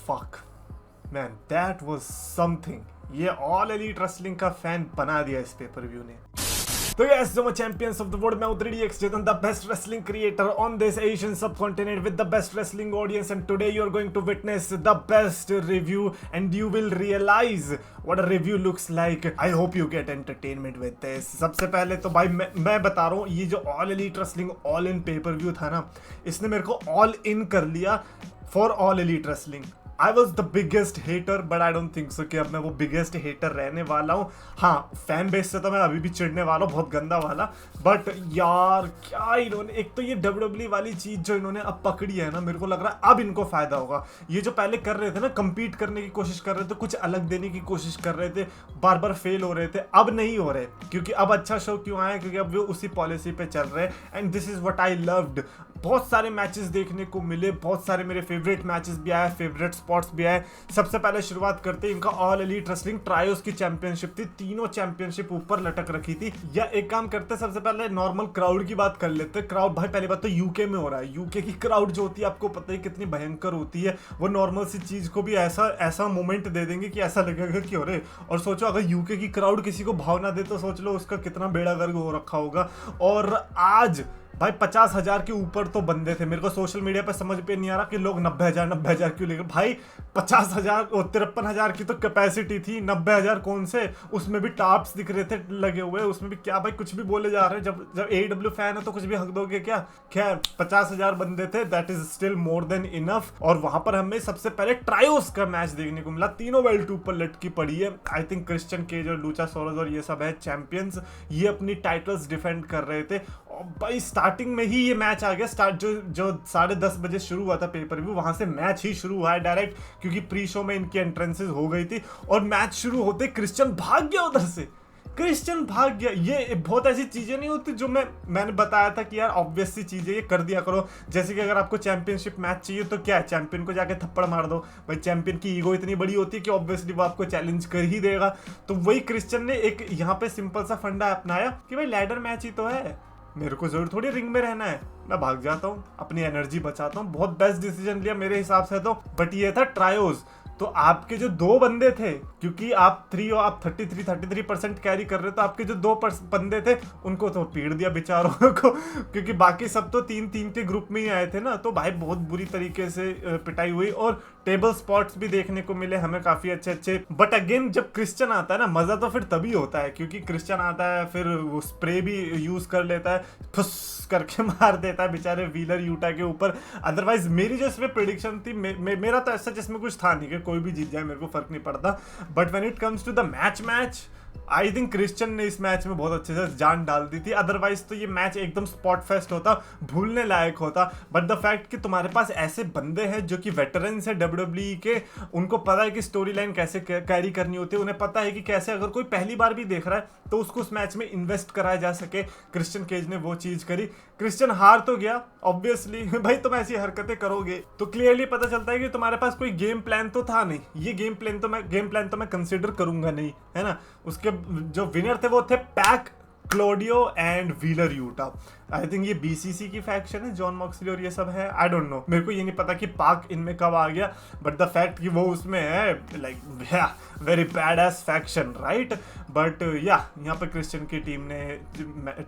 Fuck man, that was something. ये all Elite wrestling का fan बना दिया इस पेपर व्यू ने। तो yes, so much champions of the world, मैं हूँ 3DX Chetan, the best wrestling creator on this Asian subcontinent with the best wrestling audience, and today you are going to witness the best review and you will realize what a review looks like. I hope you get entertainment with this. सबसे पहले तो भाई मैं बता रहा हूँ, ये जो all elite wrestling all in pay per view था ना, इसने मेरे को all in कर लिया for all elite wrestling. I was the biggest hater, but I don't think so कि अब मैं वो biggest hater रहने वाला हूँ। हाँ, फैन बेस से तो मैं अभी भी चिढ़ने वाला हूँ, बहुत गंदा वाला। बट यार क्या इन्होंने, एक तो ये WWE वाली चीज़ जो इन्होंने अब पकड़ी है ना, मेरे को लग रहा है अब इनको फायदा होगा। ये जो पहले कर रहे थे ना, compete करने की कोशिश कर रहे थे, कुछ अलग देने की कोशिश कर रहे थे, बार बार फेल हो रहे थे, अब नहीं हो रहे। क्योंकि अब अच्छा शो क्यों आया? क्योंकि अब वो उसी पॉलिसी पे चल रहे हैं। And this is what I loved. बहुत सारे मैचेस देखने को मिले, बहुत सारे मेरे फेवरेट मैचेस भी आए, फेवरेट स्पॉट्स भी आए। सबसे पहले शुरुआत करते हैं, इनका ऑल एलीट रेसलिंग ट्रायोस की चैंपियनशिप थी, तीनों चैंपियनशिप ऊपर लटक रखी थी। या एक काम करते, सबसे पहले नॉर्मल क्राउड की बात कर लेते। क्राउड भाई, पहली बात तो यूके में हो रहा है। यूके की क्राउड जो होती है आपको पता ही कितनी भयंकर होती है। वो नॉर्मल सी चीज को भी ऐसा मोमेंट दे देंगे कि ऐसा लगेगा कि अरे, और सोचो अगर यूके की क्राउड किसी को भाव ना दे तो सोच लो उसका कितना बेड़ा गर्क हो रखा होगा। और आज भाई 50,000 के ऊपर तो बंदे थे। मेरे को सोशल मीडिया पे समझ पे नहीं आ रहा कि लोग 90,000 क्यों लेकर। भाई 50,000 और 53,000 की तो कैपेसिटी थी, 90,000 कौन से? उसमें भी टाप्स दिख रहे थे लगे हुए, उसमें भी क्या भाई कुछ भी बोले जा रहे हैं। जब AEW फैन है तो कुछ भी हक दोगे क्या? खैर 50,000 बंदे थे, that is still more than enough. और वहां पर हमें सबसे पहले ट्रायोस का मैच देखने को मिला। तीनों बेल्ट ऊपर लटकी पड़ी है। आई थिंक क्रिश्चियन केज और लूचासोरस और ये सब है चैंपियंस, ये अपनी टाइटल्स डिफेंड कर रहे थे। और भाई स्टार्टिंग में ही ये मैच आ गया। स्टार्ट जो 10:30 बजे शुरू हुआ था पेपर व्यू, वहां से मैच ही शुरू हुआ है डायरेक्ट, क्योंकि प्री शो में इनकी एंट्रेंसेस हो गई थी। और मैच शुरू होते क्रिश्चियन भाग गया उधर से, क्रिश्चियन भाग गया। ये बहुत ऐसी चीजें नहीं होती जो मैंने बताया था कि यार ऑब्वियस सी चीजें ये कर दिया करो। जैसे कि अगर आपको चैंपियनशिप मैच चाहिए तो क्या है, चैंपियन को जाके थप्पड़ मार दो। भाई चैंपियन की ईगो इतनी बड़ी होती है कि ऑब्वियसली वो आपको चैलेंज कर ही देगा। तो वही क्रिश्चियन ने एक यहाँ पे सिंपल सा फंडा अपनाया कि भाई लैडर मैच ही तो है, मेरे को जरूर थोड़ी रिंग में रहना है, मैं भाग जाता हूँ, अपनी एनर्जी बचाता हूँ। बहुत बेस्ट डिसीजन लिया मेरे हिसाब से तो। बट ये था ट्रायोस। तो आपके जो दो बंदे थे, क्योंकि आप 33% कैरी कर रहे हो, तो आपके जो दो बंदे थे उनको तो पीड़ दिया बेचारों को, क्योंकि बाकी सब तो 3-3 के ग्रुप में ही आए थे ना। तो भाई बहुत बुरी तरीके से पिटाई हुई और टेबल स्पॉट्स भी देखने को मिले हमें काफी अच्छे। बट अगेन जब क्रिश्चियन आता है ना, मजा तो फिर तभी होता है, क्योंकि क्रिश्चियन आता है फिर वो स्प्रे भी यूज कर लेता है, फुस करके मार देता है बेचारे व्हीलर यूटा के ऊपर। अदरवाइज मेरी जो इसमें प्रेडिक्शन थी, मेरा तो ऐसा जिसमें कुछ था नहीं कि कोई भी जीत जाए, मेरे को फर्क नहीं पड़ता। But when it comes to the match I think Christian ने इस मैच में बहुत अच्छे से जान डाल दी थी। अदरवाइज तो ये मैच एकदम स्पॉट फेस्ट होता, भूलने लायक होता। बट द फैक्ट कि तुम्हारे पास ऐसे बंदे हैं जो कि वेटरन्स है WWE के, उनको पता है कि स्टोरी लाइन कैसे कैरी करनी होती है, उन्हें पता है कि कैसे अगर कोई पहली बार भी देख रहा है तो उसको उस मैच में इन्वेस्ट कराया जा सके। क्रिश्चियन केज ने वो चीज करी। क्रिश्चियन हार तो गया ऑब्वियसली, भाई तुम ऐसी हरकतें करोगे तो क्लियरली पता चलता है कि तुम्हारे पास कोई गेम प्लान तो था नहीं। ये गेम प्लान तो मैं कंसिडर करूंगा नहीं, है ना। उसके जो विनर थे वो थे Pac, Claudio and Wheeler Yuta. I think ये BCC की फैक्शन है, जॉन मॉक्सली और ये सब है। आई डोंट नो, मेरे को ये नहीं पता कि पाक इनमें कब आ गया। बट द फैक्ट कि वो उसमें है, like very bad as faction, right. But या यहाँ पे क्रिश्चियन की टीम ने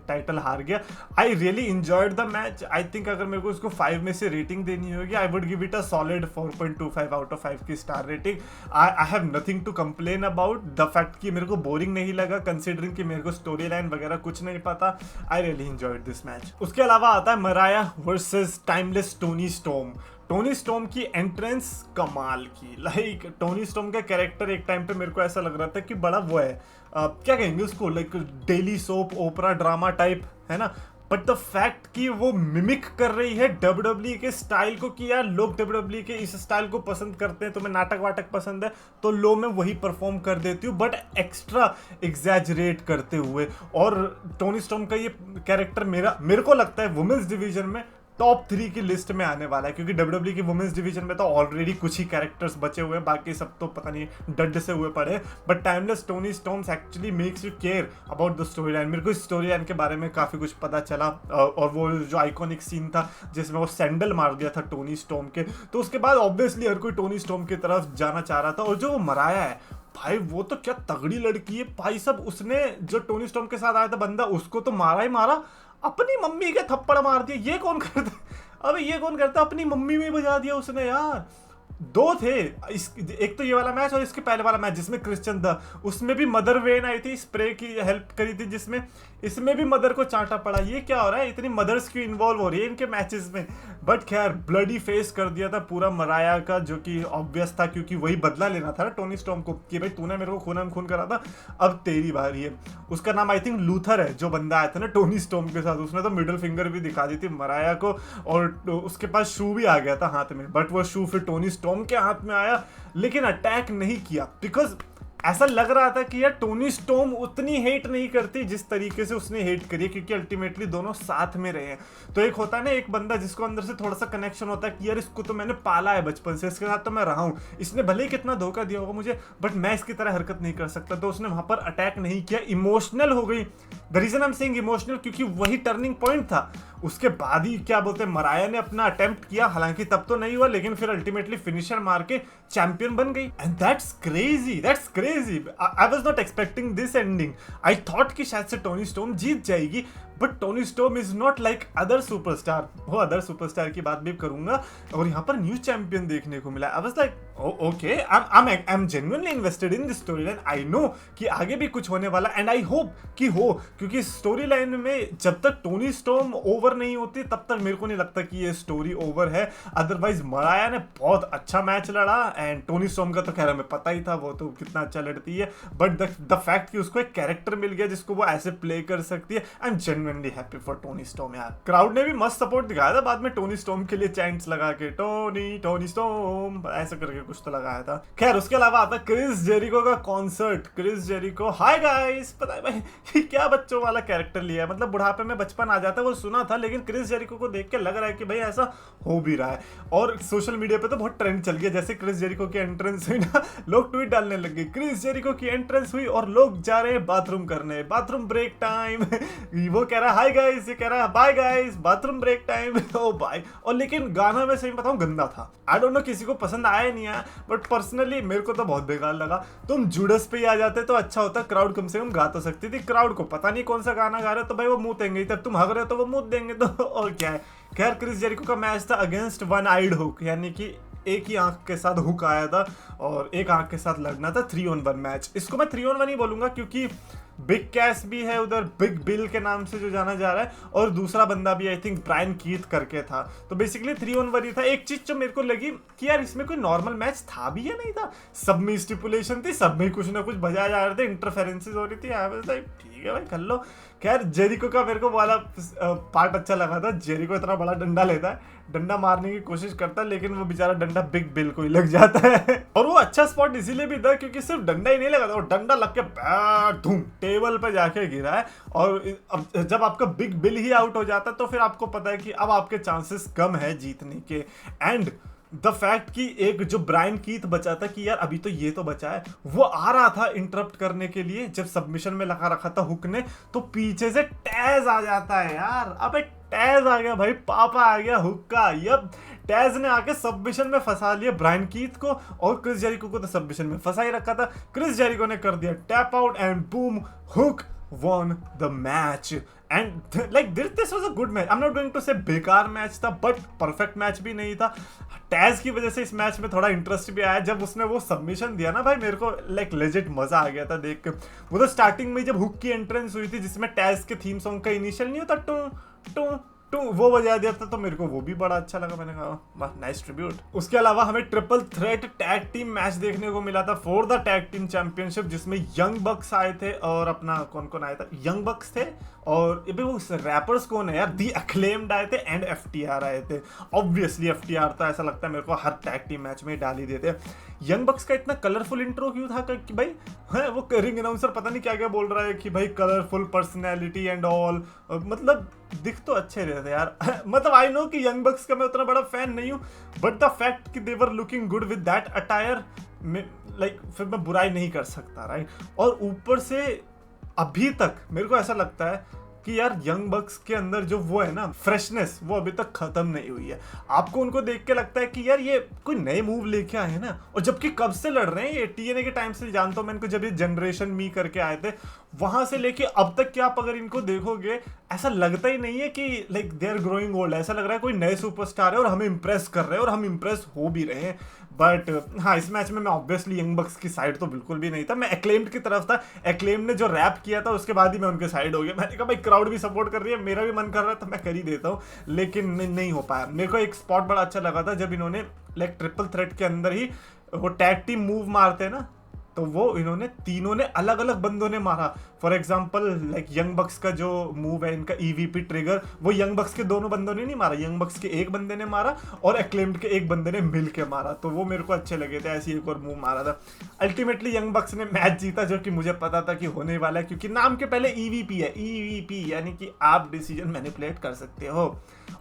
टाइटल हार गया। आई really enjoyed the match. I think अगर मेरे को उसको 5 में से रेटिंग देनी होगी, I would give it a solid 4.25 out of 5 की star rating. I have nothing to complain about the fact कि मेरे को बोरिंग नहीं लगा, कंसिडरिंग कि मेरे को स्टोरी लाइन वगैरह कुछ नहीं पता। I really enjoyed this match. उसके अलावा आता है Mariah versus timeless Toni Storm. Toni Storm की एंट्रेंस कमाल की, लाइक टोनी स्टॉर्म का कैरेक्टर एक टाइम पे मेरे को ऐसा लग रहा था कि बड़ा वो है, क्या कहेंगे उसको, लाइक डेली सोप ओपरा ड्रामा टाइप, है ना। बट द फैक्ट कि वो मिमिक कर रही है WWE के स्टाइल को, कि यार लोग WWE के इस स्टाइल को पसंद करते हैं, तुम्हें नाटक वाटक पसंद है तो लो मैं वही परफॉर्म कर देती हूँ, बट एक्स्ट्रा एग्जैजरेट करते हुए। और टोनी स्टॉर्म का ये कैरेक्टर मेरे को लगता है वुमेन्स डिवीजन में टॉप 3 की लिस्ट में आने वाला है, क्योंकि WWE की वुमेन्स डिवीजन में तो ऑलरेडी कुछ ही कैरेक्टर्स बचे हुए हैं, बाकी सब तो पता नहीं डड से हुए पड़े। But timeless Tony storms actually makes you care about the story line. मेरे को इस स्टोरी लाइन के बारे में काफ़ी कुछ पता चला, और वो जो आइकॉनिक सीन था जिसमें वो सैंडल मार दिया था टोनी स्टॉर्म के, तो उसके बाद ऑब्वियसली हर कोई टोनी स्टॉर्म की तरफ जाना चाह रहा था। और जो वो मराया है भाई, वो तो क्या तगड़ी लड़की है भाई साहब। उसने जो टोनी स्टॉर्म के साथ आया था बंदा, उसको तो मारा ही मारा, अपनी मम्मी के थप्पड़ मार दिया। ये कौन करता? अबे ये कौन करता? अपनी मम्मी में बजा दिया उसने यार। दो थे, एक तो ये वाला मैच और इसके पहले वाला मैच जिसमें क्रिश्चियन था, उसमें भी मदर वेन आई थी, स्प्रे की हेल्प करी थी जिसमें, इसमें भी मदर को चांटा पड़ा। ये क्या हो रहा है? इतनी मदर्स क्यों इन्वॉल्व हो रही है इनके मैचेस में? बट खैर ब्लडी फेस कर दिया था पूरा मराया का, जो कि ऑब्वियस था क्योंकि वही बदला लेना था ना टोनी स्टॉर्म को, कि भाई तूने मेरे को खून खून करा था, अब तेरी बारी है। उसका नाम आई थिंक लूथर है, जो बंदा आया था ना टोनी स्टॉर्म के साथ, उसने तो मिडिल फिंगर भी दिखा दी थी मराया को, और उसके पास शू भी आ गया था हाथ में। बट वो शू फिर टोनी स्टॉर्म के हाथ में आया, लेकिन अटैक नहीं किया, बिकॉज ऐसा लग रहा था कि यार टोनी स्टॉर्म उतनी हेट नहीं करती जिस तरीके से उसने हेट करी, क्योंकि अल्टीमेटली दोनों साथ में रहे हैं। तो एक होता है ना एक बंदा जिसको अंदर से थोड़ा सा कनेक्शन होता है कि यार इसको तो मैंने पाला है बचपन से, इसके साथ तो मैं रहा हूँ, इसने भले ही कितना धोखा दिया होगा मुझे, बट मैं इसकी तरह हरकत नहीं कर सकता। तो उसने वहां पर अटैक नहीं किया, इमोशनल हो गई। The reason I am saying emotional, क्योंकि वही टर्निंग पॉइंट था। उसके बाद ही क्या बोलते हैं, मराया ने अपना अटेम्प्ट किया, हालांकि तब तो नहीं हुआ, लेकिन फिर अल्टीमेटली फिनिशर मार के चैंपियन बन गई। And that's crazy, that's crazy. I was not expecting this ending. I thought कि शायद से टोनी स्टॉर्म जीत जाएगी, but Tony storm is not like other superstar. वो अदर सुपरस्टार की बात भी करूंगा, और यहाँ पर न्यू चैंपियन देखने को मिला। I was like okay, I am genuinely invested in this story line. I know कि आगे भी कुछ होने वाला, एंड आई होप कि हो, क्योंकि स्टोरी लाइन में जब तक टोनी स्टॉर्म ओवर नहीं होती तब तक मेरे को नहीं लगता कि ये स्टोरी ओवर है। अदरवाइज मराया ने बहुत अच्छा मैच लड़ा, एंड टोनी स्टॉर्म का तो खैर हमें पता ही था वो तो कितना अच्छा लड़ती है, बट द फैक्ट कि उसको एक कैरेक्टर मिल गया जिसको वो ऐसे प्ले कर सकती है, I am genuinely happy for Tony storm यार। क्राउड ने भी मस्त सपोर्ट दिखाया था बाद में टोनी स्टॉर्म के लिए, चैंट्स लगा के टोनी स्टॉर्म ऐसा करके कुछ तो लगाया था। खैर उसके अलावा आता क्रिस जेरिको का concert. Chris Jericho, hi guys, पता है भाई क्या बच्चों वाला कैरेक्टर लिया है, मतलब बुढ़ापे में बचपन आ जाता है वो सुना था, लेकिन क्रिस जेरिको को देख के लग रहा है कि भाई ऐसा हो भी रहा है। और सोशल मीडिया पे तो बहुत ट्रेंड चल गया, जैसे क्रिस जेरिको की एंट्रेंस हुई ना, लोग ट्वीट डालने लग गए, क्रिस जेरिको की एंट्रेंस हुई और लोग जा रहे हैं बाथरूम करने, बाथरूम ब्रेक टाइम वो कह रहा है हाय गाइस, ये कह रहा है bye guys, bathroom break time, oh bye. और लेकिन गाना मैं सही बताऊं गंदा था। आई डोंट नो किसी को पसंद आया नहीं आया, बट पर्सनली मेरे को तो बहुत बेकार लगा। तुम जुडस पे ही आ जाते तो अच्छा होता, क्राउड कम से कम गा तो सकती थी। क्राउड को पता नहीं कौन सा गाना गा रहे हो, तो भाई वो मुंह देंगे ही, तब तुम हग रहे हो तो वो मुंह देंगे, तो और क्या है। खैर क्रिस जेरिको का मैच था अगेंस्ट वन आइड हुक, यानी कि एक ही आंख के साथ हुक आया था और एक आंख के साथ लड़ना था 3-on-1 मैच। इसको मैं 3-on-1 ही बोलूंगा, क्योंकि बिग कैश भी है उधर, बिग बिल के नाम से जो जाना जा रहा है, और दूसरा बंदा भी आई थिंक ब्रायन कीथ करके था। तो बेसिकली 3-on-1 ही था। एक चीज जो मेरे को लगी कि यार इसमें कोई नॉर्मल मैच था भी या नहीं था, सब में स्टिपुलेशन थी, सब में कुछ ना कुछ बजाया जा रहे थे, इंटरफेरेंसेस हो रही थी। आई वाज लाइक ठीक है भाई कर लो। खैर जेरिको का मेरे को वाला पार्ट अच्छा लगा था। जेरिको इतना बड़ा डंडा लेता है, डंडा मारने की कोशिश करता है, लेकिन वो बेचारा डंडा बिग बिल को ही लग जाता है। और वो अच्छा स्पॉट इसीलिए भी था क्योंकि सिर्फ डंडा ही नहीं लगा था, वो डंडा लग के धूम टेबल पे जाके गिरा है। और जब आपका बिग बिल ही आउट हो जाता है तो फिर आपको पता है कि अब आपके चांसेस कम है जीतने के। एंड द फैक्ट कि एक जो ब्रायन कीथ बचा था कि यार अभी तो ये तो बचा है, वो आ रहा था इंटरप्ट करने के लिए, जब सबमिशन में लगा रखा था हुक ने, तो पीछे से टैज आ जाता है यार। अबे टैज आ गया भाई, पापा आ गया हुक का। यब टैज ने आके सबमिशन में फंसा लिया ब्रायन कीथ को, और क्रिस जेरिको को तो सबमिशन में फंसा ही रखा था। क्रिस जेरिको ने कर दिया tap out and boom, hook won the match. And like this was a good match. I'm not going to say बेकार मैच था, बट परफेक्ट मैच भी नहीं था। टैज की वजह से इस मैच में थोड़ा इंटरेस्ट भी आया। जब उसने वो सबमिशन दिया ना भाई, मेरे को लाइक लेजिट मजा आ गया था देख के। वो तो स्टार्टिंग में जब हुक की एंट्रेंस हुई थी, जिसमें टैज के थीम सॉन्ग का इनिशियल नहीं होता टू टू टू, वो बजा दिया था, तो मेरे को वो भी बड़ा अच्छा लगा। मैंने कहा नाइस ट्रिब्यूट। उसके अलावा हमें triple threat tag team match देखने को मिला था for the tag team championship, जिसमें यंग बक्स आए थे और अपना कौन कौन आया था, यंग बक्स थे और ये भी वो रैपर्स कौन है यार, दी अक्लेम्ड आए थे एंड FTR आए थे। ऑब्वियसली FTR तो ऐसा लगता है मेरे को हर टैग टीम मैच में डाल ही देते। यंग बक्स का इतना कलरफुल इंट्रो क्यों था कि भाई है वो रिंग अनाउंसर पता नहीं क्या क्या बोल रहा है कि भाई कलरफुल पर्सनैलिटी एंड ऑल, मतलब दिख तो अच्छे रहे रहे थे यार। मतलब आई नो कि यंग बक्स का मैं उतना बड़ा फैन नहीं हूँ, बट द फैक्ट कि they were looking good with that attire, like फिर मैं बुराई नहीं कर सकता, राइट। और ऊपर से अभी तक मेरे को ऐसा लगता है कि यार यंग बक्स के अंदर जो वो है ना फ्रेशनेस, वो अभी तक खत्म नहीं हुई है। आपको उनको देख के लगता है कि यार ये कोई नए मूव लेके आए हैं ना, और जबकि कब से लड़ रहे हैं ये, TNA के टाइम से जानता हूँ मैं इनको, जब ये जनरेशन मी करके आए थे वहां से लेके अब तक क्या आप अगर इनको देखोगे ऐसा लगता ही नहीं है कि like they are growing old. ऐसा लग रहा है कोई नए सुपरस्टार है और हमें इंप्रेस कर रहे हैं और हम इंप्रेस हो भी रहे हैं। बट हाँ, इस मैच में मैं ऑब्वियसली यंग बक्स की साइड तो बिल्कुल भी नहीं था, मैं एक्लेम्ड की तरफ था। एक्लेम्ड ने जो रैप किया था उसके बाद ही मैं उनके साइड हो गया। मैंने कहा भाई क्राउड भी सपोर्ट कर रही है, मेरा भी मन कर रहा है तो मैं कर ही देता हूँ, लेकिन नहीं हो पाया। मेरे को एक स्पॉट बड़ा अच्छा लगा था जब इन्होंने लाइक ट्रिपल थ्रेट के अंदर ही वो टैग टीम मूव मारते हैं ना, तो वो इन्होंने तीनों ने अलग अलग बंदों ने मारा। फॉर एग्जाम्पल लाइक यंग बक्स का जो मूव है इनका EVP ट्रिगर, वो यंग बक्स के दोनों बंदों ने नहीं मारा, यंग बक्स के एक बंदे ने मारा और एक्लेम्ड के एक बंदे ने मिल के मारा। तो वो मेरे को अच्छे लगे थे, ऐसी एक और मूव मारा था। अल्टीमेटली यंग बक्स ने मैच जीता, जो कि मुझे पता था कि होने वाला है, क्योंकि नाम के पहले EVP है। EVP यानी कि आप डिसीजन मैनिपुलेट कर सकते हो।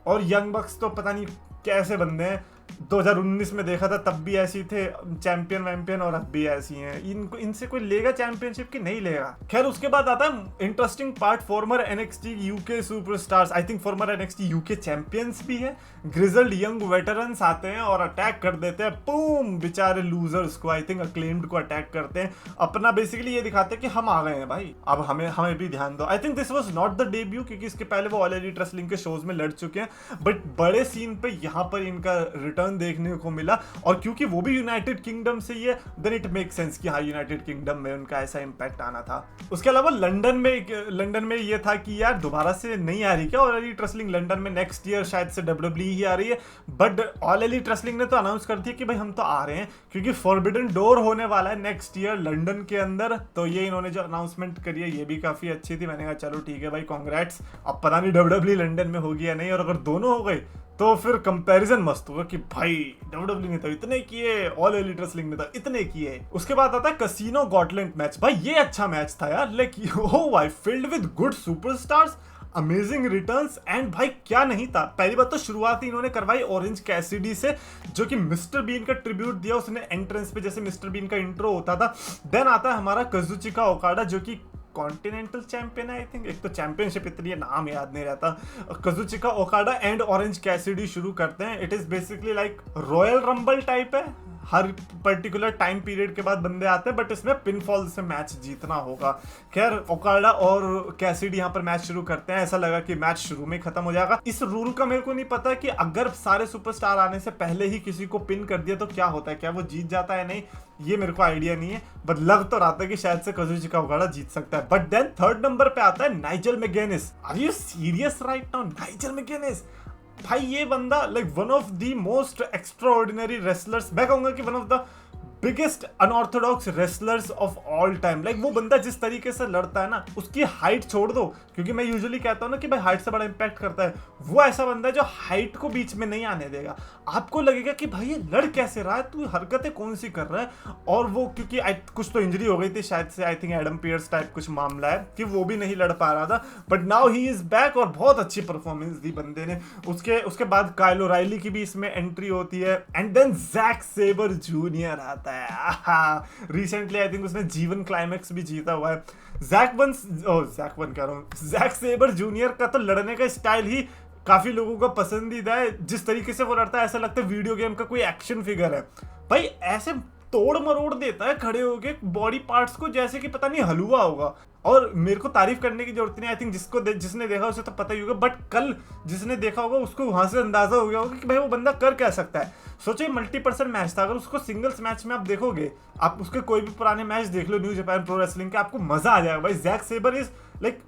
और यंग बक्स तो पता नहीं कैसे बंदे हैं, 2019 में देखा था तब भी ऐसी थे, चैंपियन वैम्पियन, और अब भी ऐसी हैं। इनको इनसे कोई लेगा चैंपियनशिप की नहीं लेगा। खैर उसके बाद आता है interesting part, farmer NXT UK superstars, I think farmer NXT UK champions भी है, ग्रिजल्ड यंग वेटरन्स आते हैं और अटैक कर देते हैं, बूम, बेचारे लूजर्स को, आई थिंक अक्लेम्ड को अटैक करते हैं। अपना बेसिकली ये दिखाते हैं कि हम आ गए हैं भाई, अब हमें भी ध्यान दो। I think this was not the debut, क्योंकि इसके पहले वो ऑल एलीट रेसलिंग के शोज में लड़ चुके हैं, बट बड़े सीन पे यहाँ पर इनका रिटर्न देखने को मिला। और क्योंकि वो भी यूनाइटेड किंगडम से ही है, देन इट मेक सेंस कि हाँ यूनाइटेड किंगडम में उनका ऐसा इंपैक्ट आना था। उसके अलावा लंदन में ये था कि यार दोबारा से नहीं आ रही क्या ऑल एलीट रेसलिंग लंदन में, नेक्स्ट ईयर शायद से WWE ही आ रही है। बट ऑल एलीट रेसलिंग ने तो अनाउंस कर दिया कि भाई हम तो आ रहे हैं, क्योंकि फॉरबिडन डोर होने वाला है नेक्स्ट ईयर लंदन के अंदर। तो ये इन्होंने जो अनाउंसमेंट करी है ये भी काफी अच्छी थी। मैंने कहा चलो ठीक है भाई, कांग्रेट्स। अब पता नहीं WWE लंदन में होगी या नहीं, और अगर दोनों हो गए तो फिर कंपैरिजन मस्त होगा कि भाई WWE ने तो इतने किए, ऑल एलीट रेसलिंग ने तो इतने किए। उसके बाद आता है कसिनो गॉटलैंड मैच। भाई ये अच्छा मैच था यार, लाइक ओ भाई, filled with good superstars, amazing returns, and भाई क्या नहीं था। पहली बात तो शुरुआत ही इन्होंने करवाई ऑरेंज कैसिडी से, जो कि मिस्टर बीन का ट्रिब्यूट दिया उसने एंट्रेंस पे, जैसे मिस्टर बीन का इंट्रो होता था। देन आता है हमारा काजुचिका ओकाडा, जो कि कॉन्टिनेंटल चैंपियन है आई थिंक, एक तो चैंपियनशिप इतनी नाम याद नहीं रहता। काजुचिका ओकाडा एंड ऑरेंज कैसिडी शुरू करते हैं। It is basically like royal rumble type है, हर पर्टिकुलर टाइम पीरियड के बाद बंदे आते हैं, बट इसमें पिनफॉल से मैच जीतना होगा। खैर ओकाडा और कैसिडी यहाँ पर मैच शुरू करते हैं। ऐसा लगा कि मैच शुरू में खत्म हो जाएगा। इस रूल का मेरे को नहीं पता कि अगर सारे सुपरस्टार आने से पहले ही किसी को पिन कर दिया तो क्या होता है, क्या वो जीत जाता है, नहीं ये मेरे को आइडिया नहीं है, बट लग तो रहा था कि शायद से काजुचिका ओकाडा जीत सकता है। बट देन थर्ड नंबर पे आता है Nigel McGuinness. Are you serious right now? Nigel McGuinness भाई, ये बंदा like one of the most extraordinary wrestlers, मैं कहूंगा कि one of the biggest unorthodox wrestlers of all time. Like वो बंदा जिस तरीके से लड़ता है ना, उसकी हाइट छोड़ दो, क्योंकि मैं यूजुअली कहता हूँ ना कि भाई हाइट से बड़ा इंपैक्ट करता है। वो ऐसा बंदा है जो हाइट को बीच में नहीं आने देगा। आपको लगेगा कि भाई ये लड़ कैसे रहा है, तू हरकतें कौन सी कर रहा है। और वो क्योंकि कुछ तो इंजरी हो गई थी शायद से, I think Adam Pearce type कुछ मामला है कि वो भी नहीं लड़ पा रहा था, but now he is back और बहुत अच्छी परफॉर्मेंस दी बंदे ने। उसके बाद काइल ओराइली की भी इसमें एंट्री होती है, and then Zack Sabre Junior आता है। रिसेंटली आई थिंक उसने जीवन क्लाइमैक्स भी जीता हुआ है। जैक सेबर जूनियर का तो लड़ने का स्टाइल ही काफी लोगों का पसंदीदा है। जिस तरीके से वो लड़ता है ऐसा लगता है वीडियो गेम का कोई एक्शन फिगर है। भाई ऐसे तोड़ मरोड़ देता है खड़े होके बॉडी पार्ट्स को, जैसे कि पता नहीं हलवा होगा। और मेरे को तारीफ करने की जरूरत नहीं, आई थिंक जिसने देखा उसे तो पता ही होगा, बट कल जिसने देखा होगा उसको वहां से अंदाजा हो गया होगा कि भाई वो बंदा कर क्या सकता है। सोचिए मल्टीपर्सन मैच था, अगर उसको सिंगल्स मैच में आप देखोगे, आप उसके कोई भी पुराने मैच देख लो न्यू जापान प्रो रेसलिंग के, आपको मजा आ जाएगा। भाई Zack Sabre is like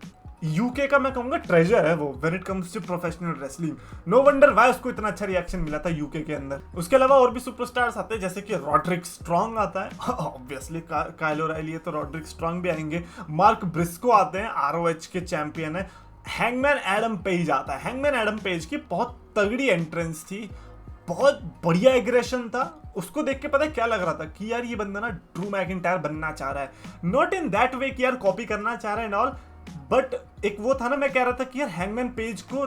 UK का मैं कहूंगा ट्रेजर है वो when it comes to professional wrestling. No wonder why उसको इतना अच्छा रिएक्शन मिला था यूके के अंदर। उसके अलावा और भी सुपरस्टार्स आते हैं, जैसे कि रॉड्रिक स्ट्रॉन्ग आता है, ऑब्वियसली काइल ओराइली है तो रॉड्रिक स्ट्रॉन्ग भी आएंगे। मार्क ब्रिस्को आते हैं, ROH के चैंपियन है। हैंगमैन एडम पेज आता है। हैंगमैन एडम पेज की बहुत तगड़ी एंट्रेंस थी, बहुत बढ़िया एग्रेशन था। उसको देख के पता है क्या लग रहा था कि यार ये बंदा ना ड्रू मैकिंटायर बनना चाह रहा है, नॉट इन दैट वे कि यार कॉपी करना चाह रहा है एंड ऑल, बट एक वो था ना, मैं कह रहा था कि यार हैंगमैन पेज को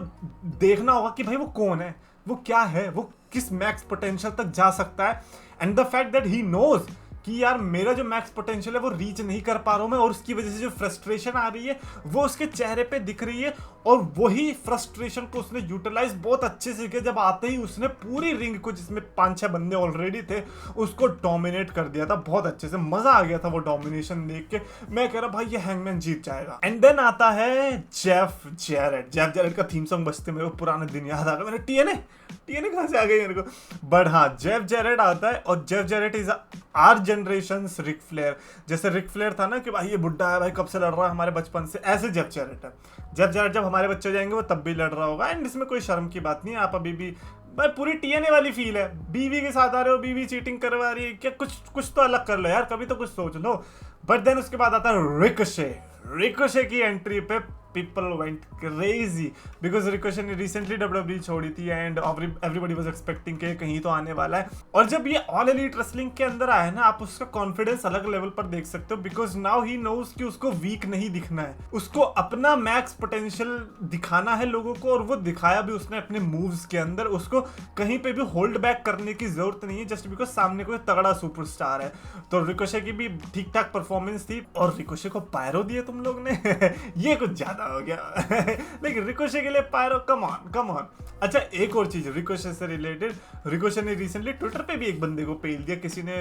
देखना होगा कि भाई वो कौन है, वो क्या है, वो किस मैक्स पोटेंशियल तक जा सकता है। And the fact that he knows कि यार मेरा जो मैक्स पोटेंशियल है वो रीच नहीं कर पा रहा हूं मैं, और उसकी वजह से जो फ्रस्ट्रेशन आ रही है वो उसके चेहरे पे दिख रही है, और वही फ्रस्ट्रेशन को उसने यूटिलाइज बहुत अच्छे से किया। जब आते ही उसने पूरी रिंग को, जिसमें 5-6 बंदे ऑलरेडी थे, उसको डोमिनेट कर दिया था बहुत अच्छे से। मजा आ गया था वो डोमिनेशन देख के। मैं कह रहा भाई ये हैंगमैन जीत जाएगा। एंड देन आता है जेफ जेरेट का थीम सॉन्ग बजते मेरे को पुराने दिन याद आ गए। मैंने टीएनए कहां से आ गई मेरे को, बट हाँ जेफ जेरेट आता है, और Jeff Jarrett is our generation's Ric Flair. जैसे रिक फ्लेयर था ना कि भाई ये बुड्ढा है, भाई कब से लड़ रहा है हमारे बचपन से, ऐसे जेफ जेरेट है। जेफ जेरेट जब हमारे बच्चे हो जाएंगे वो तब भी लड़ रहा होगा। एंड इसमें कोई शर्म की बात नहीं है, आप अभी भी भाई पूरी टीएनए वाली फील है। बीवी के साथ आ रहे हो, बीवी चीटिंग करवा रही है क्या, कुछ तो अलग कर लो यार, कभी तो कुछ सोच लो। बट देन उसके बाद आता है रिकोशे की एंट्री पे people went crazy because Ricochet ने recently WWE छोड़ी थी and everybody was expecting कि कहीं तो आने वाला है। और जब ये All Elite Wrestling के अंदर आया ना, आप उसका कॉन्फिडेंस अलग लेवल पर देख सकते हो, because now he knows कि उसको वीक नहीं दिखना है, उसको अपना मैक्स पोटेंशियल दिखाना है लोगों को, और वो दिखाया भी उसने अपने मूव्स के अंदर। उसको कहीं पे भी होल्ड बैक करने की जरूरत नहीं है, जस्ट बिकॉज सामने कोई तगड़ा सुपरस्टार है। तो रिकोशे की भी ठीक ठाक परफॉर्मेंस थी, और रिकोशे को पायरो दिए तुम लोग ने ये कुछ ज्यादा हो गया लेकिन रिकोशे के लिए पायरो, कम ऑन। अच्छा एक और चीज रिकोशे से रिलेटेड, रिकोशे ने रिसेंटली ट्विटर पे भी एक बंदे को पेल दिया, किसी ने